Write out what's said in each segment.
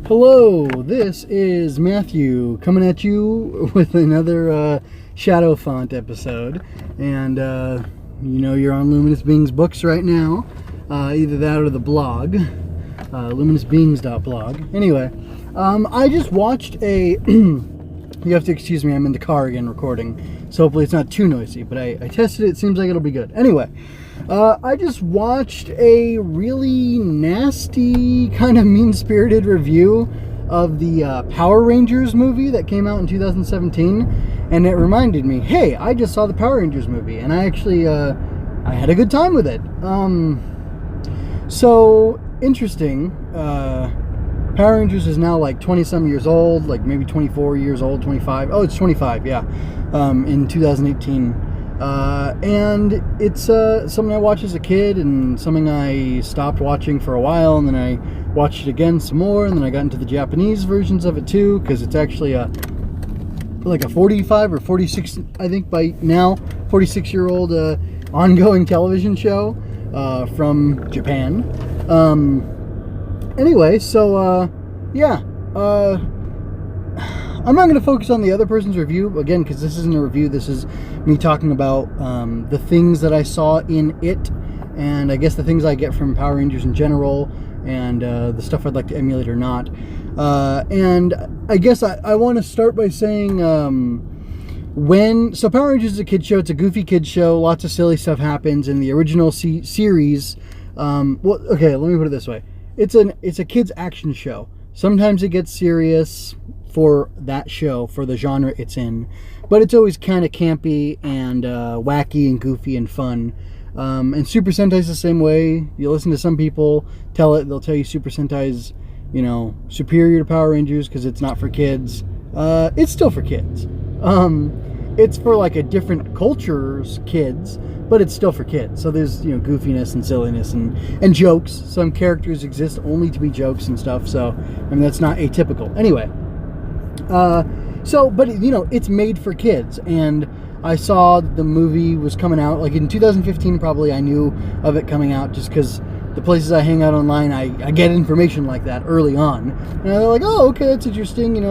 Hello, this is Matthew coming at you with another Shadow Font episode. And you're on Luminous Beings Books right now. Either that or the blog, luminousbeings.blog. Anyway, I just watched a... You have to excuse me, I'm in the car again recording, so hopefully it's not too noisy, but I tested it, seems like it'll be good. Anyway, I just watched a really nasty, kind of mean-spirited review of the Power Rangers movie that came out in 2017, and it reminded me, hey, I just saw the Power Rangers movie, and I actually, I had a good time with it. So, interesting, Power Rangers is now like 20-some years old, like maybe 24 years old, 25. Oh, it's 25, yeah, in 2018. And it's something I watched as a kid and something I stopped watching for a while, and then I watched it again some more, and then I got into the Japanese versions of it too, because it's actually like a 45 or 46, I think by now, 46-year-old ongoing television show from Japan. Anyway, so, yeah, I'm not going to focus on the other person's review, again, because this isn't a review, this is me talking about the things that I saw in it, and I guess the things I get from Power Rangers in general, and the stuff I'd like to emulate or not. And I guess I want to start by saying, so Power Rangers is a kid show, it's a goofy kid show, lots of silly stuff happens. In the original series, well, okay, let me put it this way. It's a kid's action show. Sometimes it gets serious for that show, for the genre it's in, but it's always kind of campy and wacky and goofy and fun. And Super Sentai's the same way. You listen to some people they'll tell you Super Sentai's, superior to Power Rangers because it's not for kids. It's still for kids. It's for like a different culture's kids, but it's still for kids. So there's, goofiness and silliness and jokes. Some characters exist only to be jokes and stuff. So, that's not atypical. Anyway, but it's made for kids. And I saw the movie was coming out, like in 2015 probably. I knew of it coming out just because the places I hang out online, I get information like that early on. And they're like, oh, okay, that's interesting,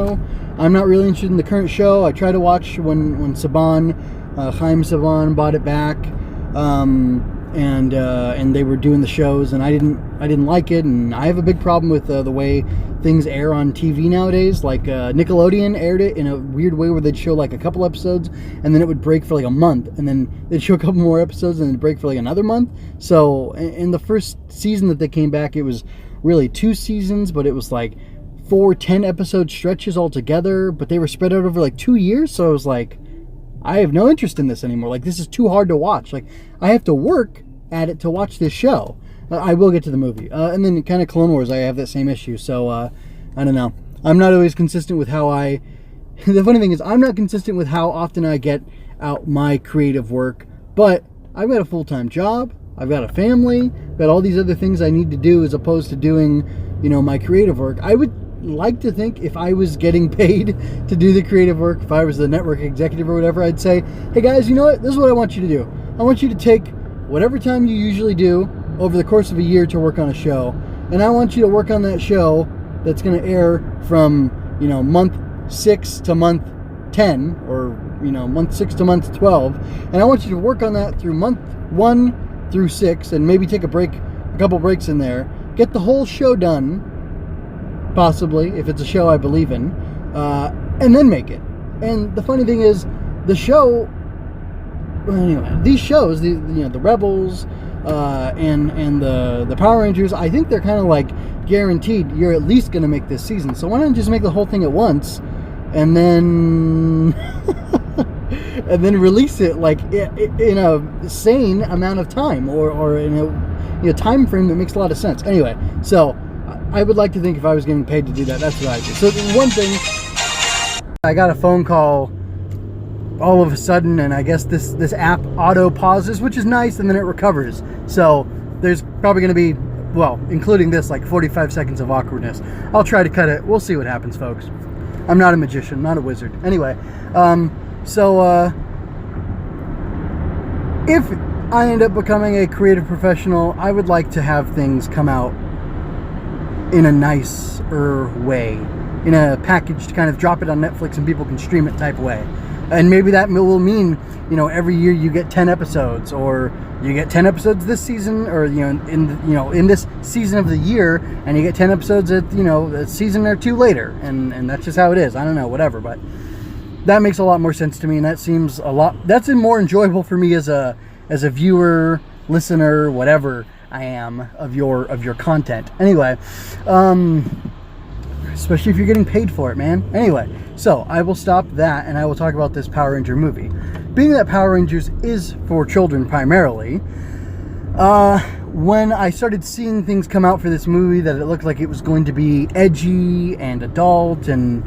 I'm not really interested in the current show. I tried to watch when Saban, Chaim Saban bought it back, and they were doing the shows, and I didn't like it, and I have a big problem with the way things air on TV nowadays. Like Nickelodeon aired it in a weird way where they'd show like a couple episodes, and then it would break for like a month, and then they'd show a couple more episodes, and then it'd break for like another month. So in the first season that they came back, it was really 2 seasons, but it was like 4 10-episode stretches all together, but they were spread out over like 2 years. So I was like, I have no interest in this anymore. Like, this is too hard to watch. Like, I have to work at it to watch this show. I will get to the movie. And then kind of Clone Wars, I have that same issue. So, I don't know. I'm not always consistent with how the funny thing is, I'm not consistent with how often I get out my creative work, but I've got a full-time job. I've got a family. I've got all these other things I need to do as opposed to doing, my creative work. I would like to think if I was getting paid to do the creative work, if I was the network executive or whatever, I'd say, hey guys, you know what? This is what I want you to do. I want you to take whatever time you usually do over the course of a year to work on a show, and I want you to work on that show that's going to air from, month 6 to month 10, or, month 6 to month 12, and I want you to work on that through month 1 through 6, and maybe take a couple breaks in there, get the whole show done, possibly, if it's a show I believe in, and then make it. And the funny thing is, the show, well, anyway, these shows, the Rebels, and the Power Rangers, I think they're kind of like guaranteed you're at least going to make this season. So why not just make the whole thing at once, and then and then release it like in a sane amount of time, or in a time frame that makes a lot of sense. Anyway, so I would like to think if I was getting paid to do that, that's what I do. So one thing, I got a phone call all of a sudden, and I guess this app auto pauses, which is nice, and then it recovers. So there's probably going to be, well, including this, like 45 seconds of awkwardness. I'll try to cut it. We'll see what happens, folks. I'm not a magician, not a wizard. Anyway, if I end up becoming a creative professional, I would like to have things come out in a nicer way, in a packaged kind of drop it on Netflix and people can stream it type way. And maybe that will mean, every year you get 10 episodes, or you get 10 episodes this season, or in this season of the year, and you get 10 episodes at a season or two later, and that's just how it is. I don't know, whatever, but that makes a lot more sense to me, and that's more enjoyable for me as a viewer, listener, whatever I am of your content. Anyway, especially if you're getting paid for it, man. Anyway, so I will stop that and I will talk about this Power Ranger movie. Being that Power Rangers is for children primarily, when I started seeing things come out for this movie that it looked like it was going to be edgy and adult and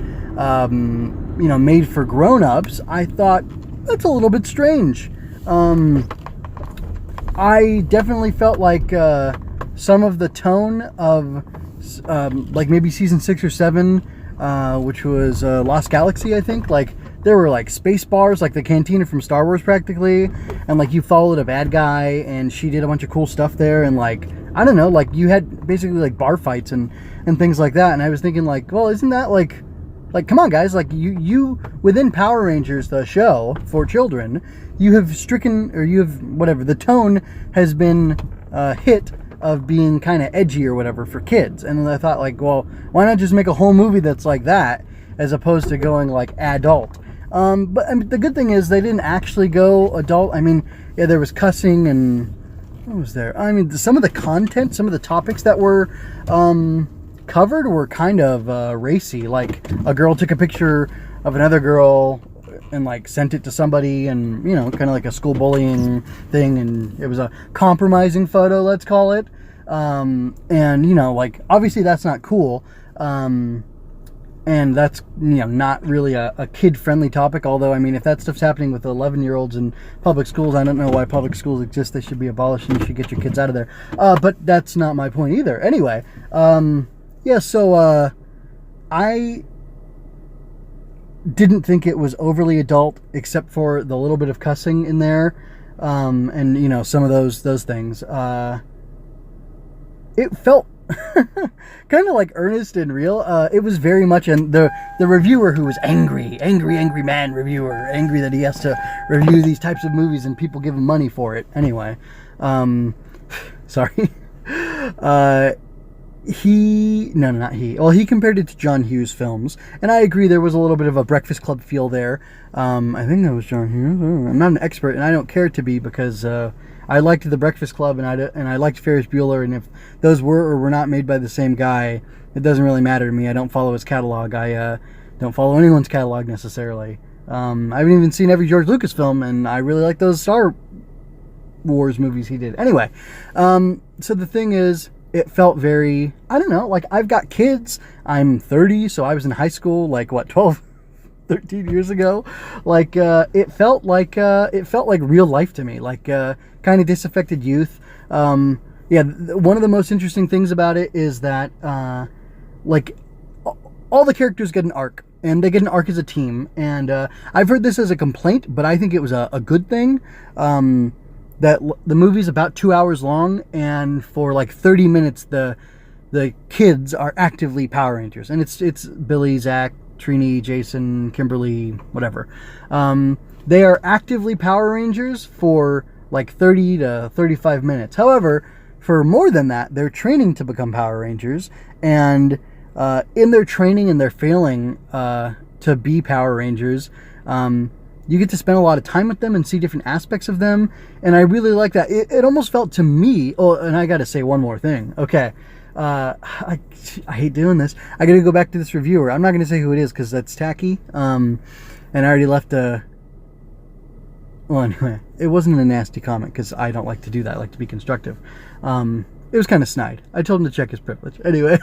made for grown-ups, I thought that's a little bit strange. I definitely felt like some of the tone of like maybe season 6 or 7, which was Lost Galaxy, I think. Like there were like space bars, like the cantina from Star Wars practically, and like you followed a bad guy and she did a bunch of cool stuff there, and like I don't know, like you had basically like bar fights and things like that. And I was thinking like, well, isn't that like come on guys, like you within Power Rangers, the show for children, you have the tone has been hit of being kind of edgy or whatever for kids. And I thought like, well, why not just make a whole movie that's like that as opposed to going like adult? But I mean, the good thing is they didn't actually go adult. I mean, yeah, there was cussing and what was there? I mean, some of the content, some of the topics that were covered were kind of racy. Like a girl took a picture of another girl and like sent it to somebody, and kind of like a school bullying thing, and it was a compromising photo, let's call it. And like obviously that's not cool, and that's not really a kid-friendly topic. Although I mean, if that stuff's happening with 11-year-olds in public schools, I don't know why public schools exist. They should be abolished and you should get your kids out of there. But that's not my point either. Anyway, so I didn't think it was overly adult, except for the little bit of cussing in there, and some of those things. It felt kind of like earnest and real. It was very much, and the reviewer, who was angry man reviewer, angry that he has to review these types of movies and people give him money for it. Anyway, sorry. He compared it to John Hughes films, and I agree there was a little bit of a Breakfast Club feel there. I think that was John Hughes. I'm not an expert, and I don't care to be, because I liked The Breakfast Club, and I liked Ferris Bueller, and if those were or were not made by the same guy, it doesn't really matter to me. I don't follow his catalog. I don't follow anyone's catalog necessarily. I haven't even seen every George Lucas film, and I really like those Star Wars movies he did. Anyway, so the thing is, it felt very, I don't know, like I've got kids. I'm 30, so I was in high school, like 12, 13 years ago. Like it felt like real life to me, like kind of disaffected youth. One of the most interesting things about it is that like all the characters get an arc, and they get an arc as a team. And I've heard this as a complaint, but I think it was a good thing. That the movie's about 2 hours long, and for like 30 minutes the kids are actively Power Rangers, and it's Billy, Zach, Trini, Jason, Kimberly, whatever. They are actively Power Rangers for like 30 to 35 minutes. However, for more than that, they're training to become Power Rangers, and in their training and their failing to be Power Rangers, you get to spend a lot of time with them and see different aspects of them. And I really like that. It almost felt to me... Oh, and I got to say one more thing. Okay. I hate doing this. I got to go back to this reviewer. I'm not going to say who it is because that's tacky. And I already left a... Well, anyway. It wasn't a nasty comment because I don't like to do that. I like to be constructive. It was kind of snide. I told him to check his privilege. Anyway.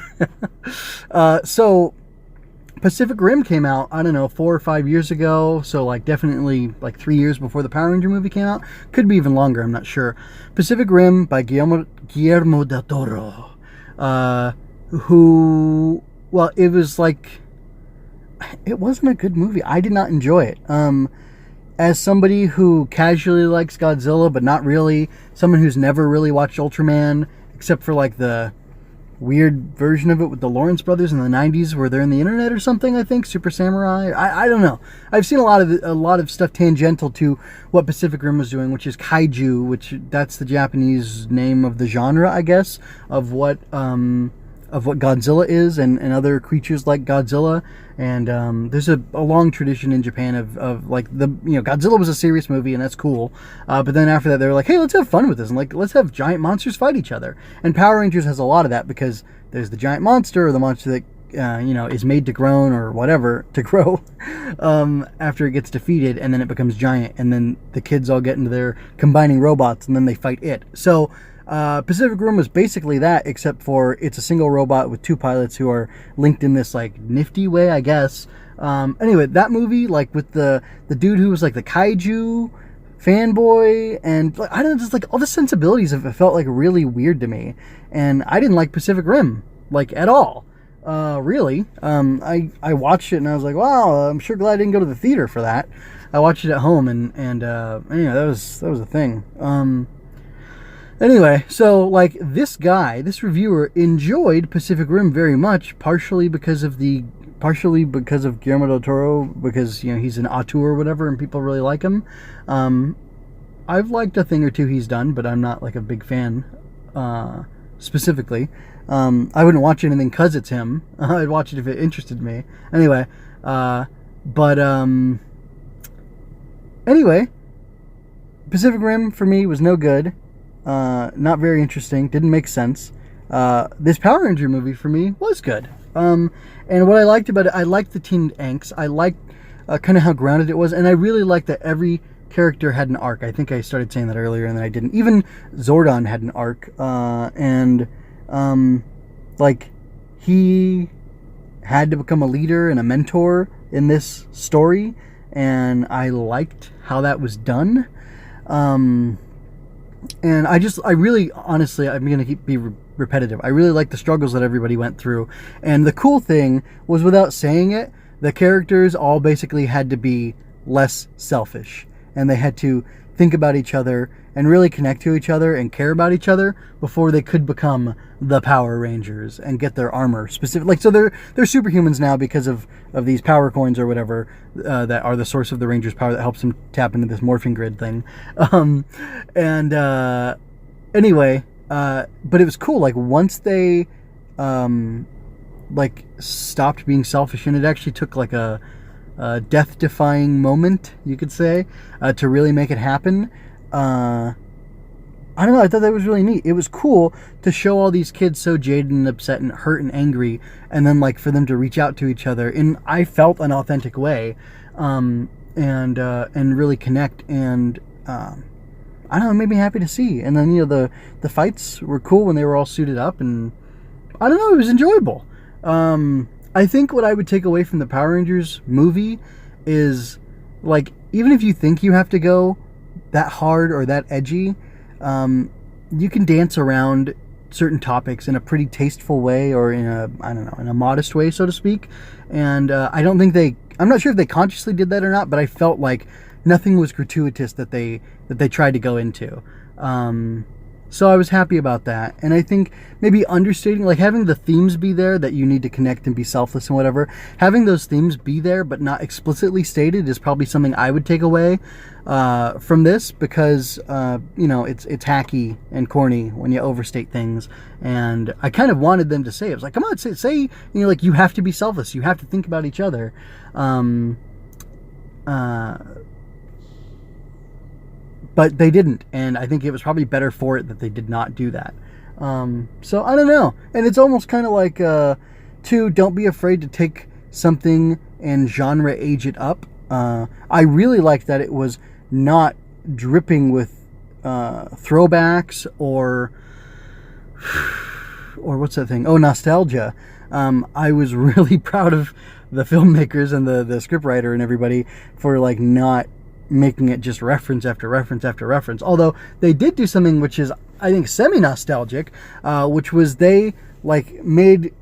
So... Pacific Rim came out, I don't know, 4 or 5 years ago, so like definitely like 3 years before the Power Ranger movie came out. Could be even longer, I'm not sure. Pacific Rim by Guillermo del Toro, who, well, it was like, it wasn't a good movie. I did not enjoy it. As somebody who casually likes Godzilla, but not really, someone who's never really watched Ultraman, except for like the weird version of it with the Lawrence brothers in the 90s where they're in the internet or something, I think. Super Samurai. I don't know. I've seen a lot of stuff tangential to what Pacific Rim was doing, which is kaiju, which that's the Japanese name of the genre, I guess, of what Godzilla is and other creatures like Godzilla. And there's a long tradition in Japan of like Godzilla was a serious movie and that's cool. But then after that they were like, hey, let's have fun with this and like let's have giant monsters fight each other. And Power Rangers has a lot of that because there's the giant monster or the monster that is made to grow or whatever to grow after it gets defeated, and then it becomes giant, and then the kids all get into their combining robots and then they fight it. So Pacific Rim was basically that, except for it's a single robot with two pilots who are linked in this like nifty way, I guess. Anyway, that movie, like with the dude who was like the kaiju fanboy, and like, I don't know, just like all the sensibilities of it felt like really weird to me, and I didn't like Pacific Rim like at all. Really. I watched it and I was like, wow, I'm sure glad I didn't go to the theater for that. I watched it at home and anyway, that was a thing. Anyway, so like this reviewer enjoyed Pacific Rim very much, partially because of Guillermo del Toro, because he's an auteur or whatever, and people really like him. I've liked a thing or two he's done, but I'm not like a big fan specifically. I wouldn't watch anything because it's him. I'd watch it if it interested me. Anyway, Pacific Rim for me was no good. Not very interesting. Didn't make sense. This Power Ranger movie for me was good. And what I liked about it, I liked the teen angst. I liked kind of how grounded it was, and I really liked that every character had an arc. I think I started saying that earlier, and then I didn't. Even Zordon had an arc, like he had to become a leader and a mentor in this story, and I liked how that was done. And I really, honestly, I'm going to be repetitive. I really like the struggles that everybody went through. And the cool thing was, without saying it, the characters all basically had to be less selfish. And they had to think about each other and really connect to each other and care about each other before they could become the Power Rangers and get their armor specific. Like, so they're superhumans now because of these power coins or whatever that are the source of the Rangers' power that helps them tap into this morphing grid thing. Anyway, but it was cool. Like, once they like stopped being selfish, and it actually took like a death-defying moment, you could say, to really make it happen. I don't know, I thought that was really neat. It was cool to show all these kids so jaded and upset and hurt and angry, and then like for them to reach out to each other in, I felt, an authentic way, and really connect, and I don't know, it made me happy to see. And then the fights were cool when they were all suited up, and I don't know, it was enjoyable. I think what I would take away from the Power Rangers movie is, like, even if you think you have to go that hard or that edgy, you can dance around certain topics in a pretty tasteful way, or in a modest way, so to speak. And I'm not sure if they consciously did that or not, but I felt like nothing was gratuitous that they tried to go into. So I was happy about that. And I think maybe understating, like having the themes be there, that you need to connect and be selfless and whatever, having those themes be there but not explicitly stated is probably something I would take away from this, because it's hacky and corny when you overstate things. And I kind of wanted them to say it. I was like, come on, say like, you have to be selfless, you have to think about each other. But they didn't, and I think it was probably better for it that they did not do that. So I don't know. And it's almost kind of like, don't be afraid to take something and genre age it up. I really liked that it was not dripping with throwbacks or what's that thing? Oh, nostalgia. I was really proud of the filmmakers and the scriptwriter and everybody for like not making it just reference after reference after reference. Although they did do something which is, I think, semi-nostalgic, which was they like made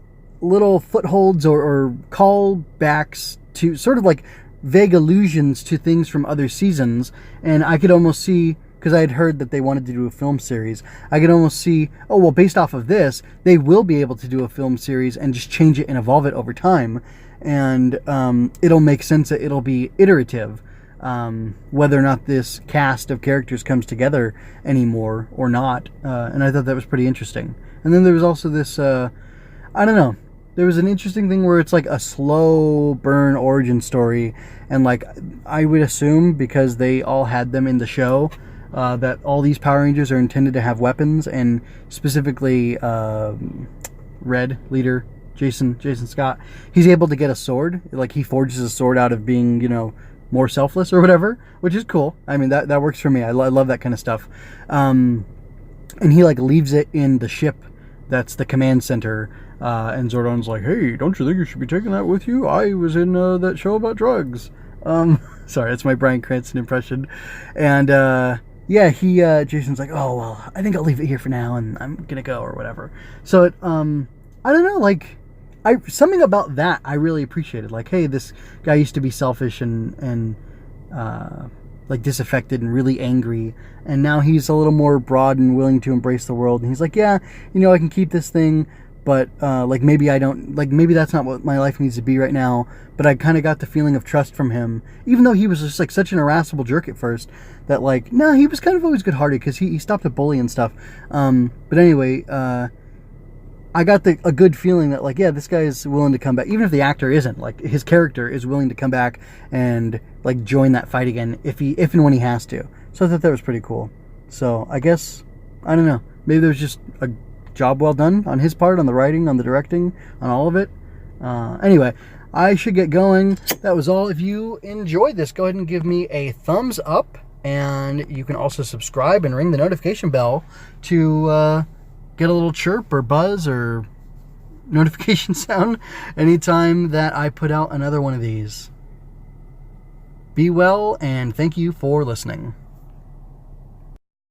little footholds or callbacks to sort of like vague allusions to things from other seasons. And I could almost see because I had heard that they wanted to do a film series. I could almost see, oh, well, based off of this, they will be able to do a film series and just change it and evolve it over time. And it'll make sense that it'll be iterative, whether or not this cast of characters comes together anymore or not. And I thought that was pretty interesting. And then there was also this, I don't know, there was an interesting thing where it's like a slow burn origin story. And like, I would assume because they all had them in the show, that all these Power Rangers are intended to have weapons, and specifically Red leader Jason Scott, he's able to get a sword. Like, he forges a sword out of being, you know, more selfless or whatever, which is cool. I mean, that works for me. I love that kind of stuff. And he like leaves it in the ship that's the command center, and Zordon's like, hey, don't you think you should be taking that with you? I was in that show about drugs. Sorry, that's my Bryan Cranston impression. And yeah, Jason's like, oh, well, I think I'll leave it here for now, and I'm gonna go, or whatever. So it, I don't know, like, something about that I really appreciated. Like, hey, this guy used to be selfish and like disaffected and really angry, and now he's a little more broad and willing to embrace the world. And he's like, yeah, you know, I can keep this thing, but like, maybe I don't, like, maybe that's not what my life needs to be right now. But I kind of got the feeling of trust from him, even though he was just like such an irascible jerk at first, that like, no, he was kind of always good-hearted, because he stopped a bully and stuff. But anyway, I got a good feeling that, like, yeah, this guy is willing to come back, even if the actor isn't. Like, his character is willing to come back and like join that fight again if and when he has to. So I thought that was pretty cool. So I guess, I don't know, maybe there's just a job well done on his part, on the writing, on the directing, on all of it. Anyway, I should get going. That was all. If you enjoyed this, go ahead and give me a thumbs up, and you can also subscribe and ring the notification bell to get a little chirp or buzz or notification sound anytime that I put out another one of these. Be well, and thank you for listening.